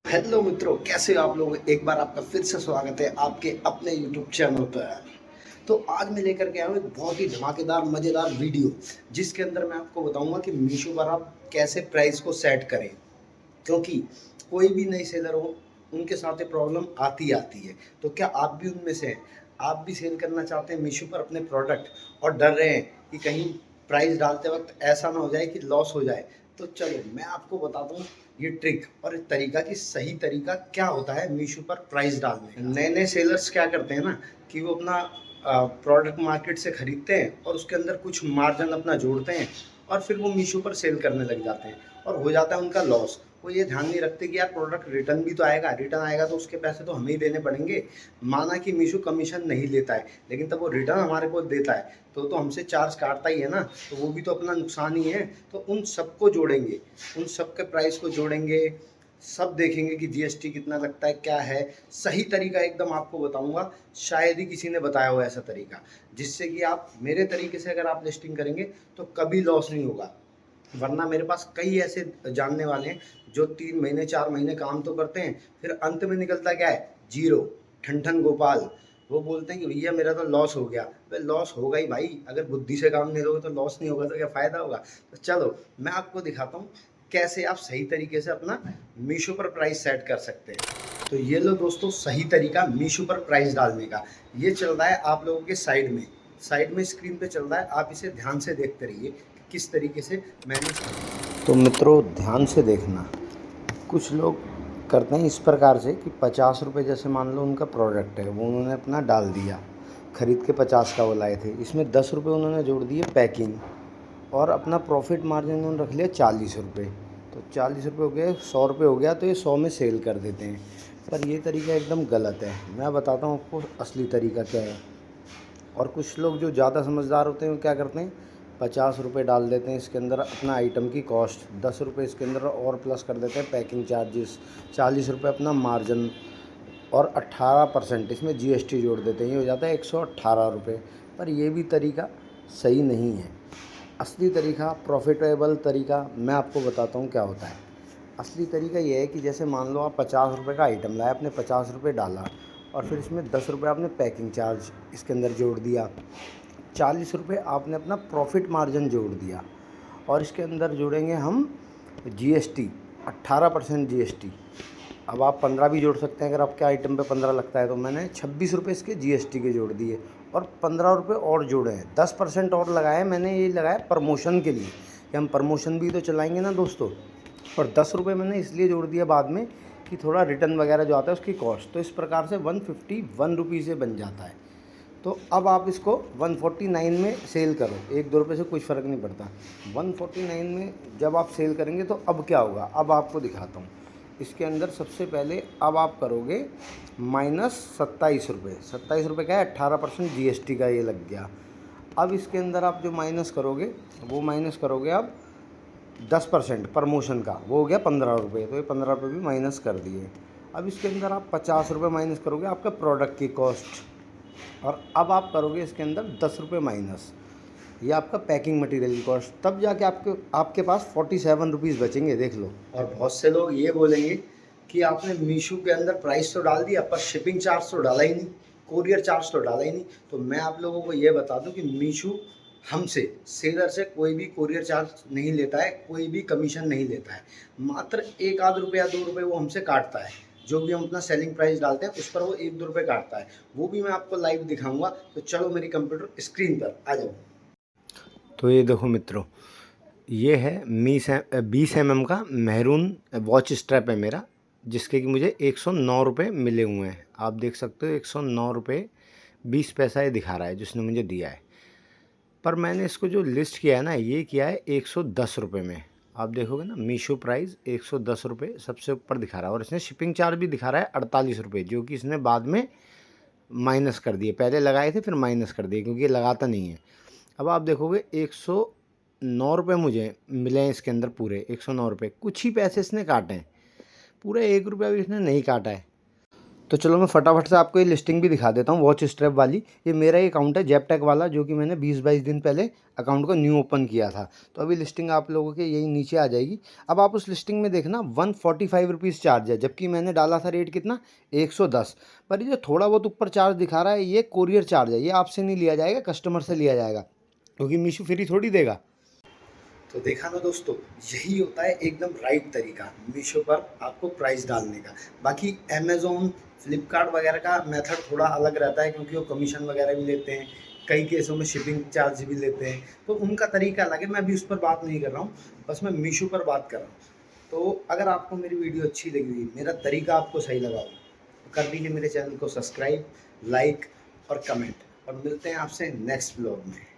Hello मित्रों, कैसे हो आप लोग। एक बार आपका फिर से स्वागत है आपके अपने यूट्यूब चैनल पर। तो आज मैं लेकर के आया हूँ एक बहुत ही धमाकेदार मज़ेदार वीडियो, जिसके अंदर मैं आपको बताऊंगा कि मीशो पर आप कैसे प्राइस को सेट करें। क्योंकि कोई भी नई सेलर हो, उनके साथ ये प्रॉब्लम आती आती है। तो क्या आप भी उनमें से हैं? आप भी सेल करना चाहते हैं मीशो पर अपने प्रोडक्ट और डर रहे हैं कि कहीं प्राइस डालते वक्त ऐसा ना हो जाए कि लॉस हो जाए। तो चलो मैं आपको बताता हूँ ये ट्रिक और इस तरीका कि सही तरीका क्या होता है मीशो पर प्राइस डालने का। नए नए सेलर्स क्या करते हैं ना कि वो अपना प्रोडक्ट मार्केट से खरीदते हैं और उसके अंदर कुछ मार्जिन अपना जोड़ते हैं और फिर वो मीशो पर सेल करने लग जाते हैं और हो जाता है उनका लॉस। वो ये ध्यान नहीं रखते कि यार प्रोडक्ट रिटर्न भी तो आएगा, रिटर्न आएगा तो उसके पैसे तो हमें ही देने पड़ेंगे। माना कि मीशो कमीशन नहीं लेता है, लेकिन तब वो रिटर्न हमारे को देता है तो हमसे चार्ज काटता ही है ना, तो वो भी तो अपना नुकसान ही है। तो उन सबको जोड़ेंगे, उन सब के प्राइस को जोड़ेंगे, सब देखेंगे कि जीएसटी कितना लगता है, क्या है। सही तरीका एकदम आपको बताऊंगा, शायद ही किसी ने बताया हो ऐसा तरीका, जिससे कि आप मेरे तरीके से अगर आप लिस्टिंग करेंगे तो कभी लॉस नहीं होगा। वरना मेरे पास कई ऐसे जानने वाले हैं जो 3 महीने 4 महीने काम तो करते हैं, फिर अंत में निकलता क्या है, जीरो। ठन ठन गोपाल। वो बोलते हैं कि भैया मेरा तो लॉस हो गया। भाई लॉस होगा ही भाई, अगर बुद्धि से काम नहीं लोगे तो लॉस नहीं होगा तो क्या फ़ायदा होगा। तो चलो मैं आपको दिखाता हूँ कैसे आप सही तरीके से अपना मीशो पर प्राइस सेट कर सकते हैं। तो ये लो दोस्तों, सही तरीका मीशो पर प्राइस डालने का। ये चल रहा है आप लोगों के साइड में स्क्रीन पे चल रहा है। आप इसे ध्यान से देखते रहिए कि किस तरीके से मैंने। तो मित्रों ध्यान से देखना, कुछ लोग करते हैं इस प्रकार से कि 50 रुपये, जैसे मान लो उनका प्रोडक्ट है, वो उन्होंने अपना डाल दिया, ख़रीद के 50 का वो लाए थे, इसमें 10 रुपये उन्होंने जोड़ दिए पैकिंग और अपना प्रॉफिट मार्जिन उन्होंने रख लिया 40 रुपये। तो 40 रुपये हो गए, 100 रुपये हो गया, तो ये 100 में सेल कर देते हैं। पर ये तरीका एकदम गलत है। मैं बताता हूँ आपको असली तरीका क्या है। और कुछ लोग जो ज़्यादा समझदार होते हैं वो क्या करते हैं, 50 रुपये डाल देते हैं इसके अंदर अपना आइटम की कॉस्ट, 10 रुपये इसके अंदर और प्लस कर देते हैं पैकिंग चार्जेस, 40 रुपये अपना मार्जिन और 18% इसमें जीएसटी जोड़ देते हैं। ये हो जाता है 118 रुपये। पर ये भी तरीका सही नहीं है। असली तरीका, प्रॉफिटेबल तरीका मैं आपको बताता हूँ क्या होता है। असली तरीका ये है कि जैसे मान लो आप 50 रुपये का आइटम लाए, आपने 50 रुपये डाला और फिर इसमें 10 रुपये आपने पैकिंग चार्ज इसके अंदर जोड़ दिया, 40 रुपये आपने अपना प्रॉफिट मार्जिन जोड़ दिया और इसके अंदर जोड़ेंगे हम जीएसटी, 18% जीएसटी। अब आप 15 भी जोड़ सकते हैं अगर आपके आइटम पे 15 लगता है। तो मैंने 26 रुपये इसके जीएसटी के जोड़ दिए और 15 रुपये और जोड़े हैं, 10% और लगाए मैंने। ये लगाया प्रमोशन के लिए कि हम प्रमोशन भी तो चलाएंगे ना दोस्तों। और 10 रुपये मैंने इसलिए जोड़ दिया बाद में कि थोड़ा रिटर्न वगैरह जो आता है उसकी कॉस्ट। तो इस प्रकार से 151 रुपये से बन जाता है। तो अब आप इसको 149 में सेल करो, 1-2 रुपये से कुछ फ़र्क नहीं पड़ता। 149 में जब आप सेल करेंगे तो अब क्या होगा, अब आपको दिखाता हूँ। इसके अंदर सबसे पहले अब आप करोगे -27 रुपये। 27 रुपये का है, 18% जीएसटी का ये लग गया। अब इसके अंदर आप जो माइनस करोगे, वो माइनस करोगे आप 10% प्रमोशन का, वो हो गया 15 रुपये। तो ये 15 रुपये भी माइनस कर दिए। अब इसके अंदर आप 50 रुपये माइनस करोगे आपका प्रोडक्ट की कॉस्ट, और अब आप करोगे इसके अंदर 10 रुपये माइनस, ये आपका पैकिंग मटेरियल की कॉस्ट। तब जाके आपके पास 47 रुपीज़ बचेंगे, देख लो। और बहुत से लोग ये बोलेंगे कि आपने मीशो के अंदर प्राइस तो डाल दिया पर शिपिंग चार्ज तो डाला ही नहीं, कोरियर चार्ज तो डाला ही नहीं। तो मैं आप लोगों को ये बता दूं कि मीशो हमसे, सेलर से कोई भी कोरियर चार्ज नहीं लेता है, कोई भी कमीशन नहीं लेता है। मात्र 1-2 रुपया 2 रुपये वो हमसे काटता है। जो भी हम अपना सेलिंग प्राइस डालते हैं उस पर वो 1-2 रुपये काटता है। वो भी मैं आपको लाइव दिखाऊंगा। तो चलो मेरी कंप्यूटर स्क्रीन पर आ जाओ। तो ये देखो मित्रों, ये है 20 mm का मैरून वॉच स्ट्रैप है मेरा, जिसके कि मुझे 109 रुपये मिले हुए हैं। आप देख सकते हो 109 रुपये 20 पैसा ये दिखा रहा है जिसने मुझे दिया है। पर मैंने इसको जो लिस्ट किया है ना, ये किया है 110 रुपये में। आप देखोगे ना मीशो प्राइस 110 रुपये सबसे ऊपर दिखा रहा है, और इसने शिपिंग चार्ज भी दिखा रहा है 48 रुपये, जो कि इसने बाद में माइनस कर दिए। पहले लगाए थे फिर माइनस कर दिए क्योंकि ये लगाता नहीं है। अब आप देखोगे 109 रुपये मुझे मिले हैं इसके अंदर, पूरे 109 रुपये। कुछ ही पैसे इसने काटे हैं, पूरे 1 रुपया भी इसने नहीं काटा है। तो चलो मैं फटाफट से आपको ये लिस्टिंग भी दिखा देता हूँ वॉच स्ट्रैप वाली। ये मेरा ही अकाउंट है जेपटेक वाला, जो कि मैंने 20-22 दिन पहले अकाउंट को न्यू ओपन किया था। तो अभी लिस्टिंग आप लोगों के यही नीचे आ जाएगी। अब आप उस लिस्टिंग में देखना 145 रुपीज़ चार्ज है, जबकि मैंने डाला था रेट कितना 110। पर ये जो थोड़ा बहुत ऊपर चार्ज दिखा रहा है ये कोरियर चार्ज है, ये आपसे नहीं लिया जाएगा, कस्टमर से लिया जाएगा, क्योंकि मीशो फ्री थोड़ी देगा। तो देखा ना दोस्तों, यही होता है एकदम राइट तरीका मीशो पर आपको प्राइस डालने का। बाकी अमेज़ोन, फ्लिपकार्ट वगैरह का मेथड थोड़ा अलग रहता है, क्योंकि वो कमीशन वगैरह भी लेते हैं, कई केसों में शिपिंग चार्ज भी लेते हैं, तो उनका तरीका अलग है। मैं अभी उस पर बात नहीं कर रहा हूँ, बस मैं मीशो पर बात कर रहा हूँ। तो अगर आपको मेरी वीडियो अच्छी लगी, मेरा तरीका आपको सही लगा हो, तो कर दीजिए मेरे चैनल को सब्सक्राइब, लाइक और कमेंट, और मिलते हैं आपसे नेक्स्ट ब्लॉग में।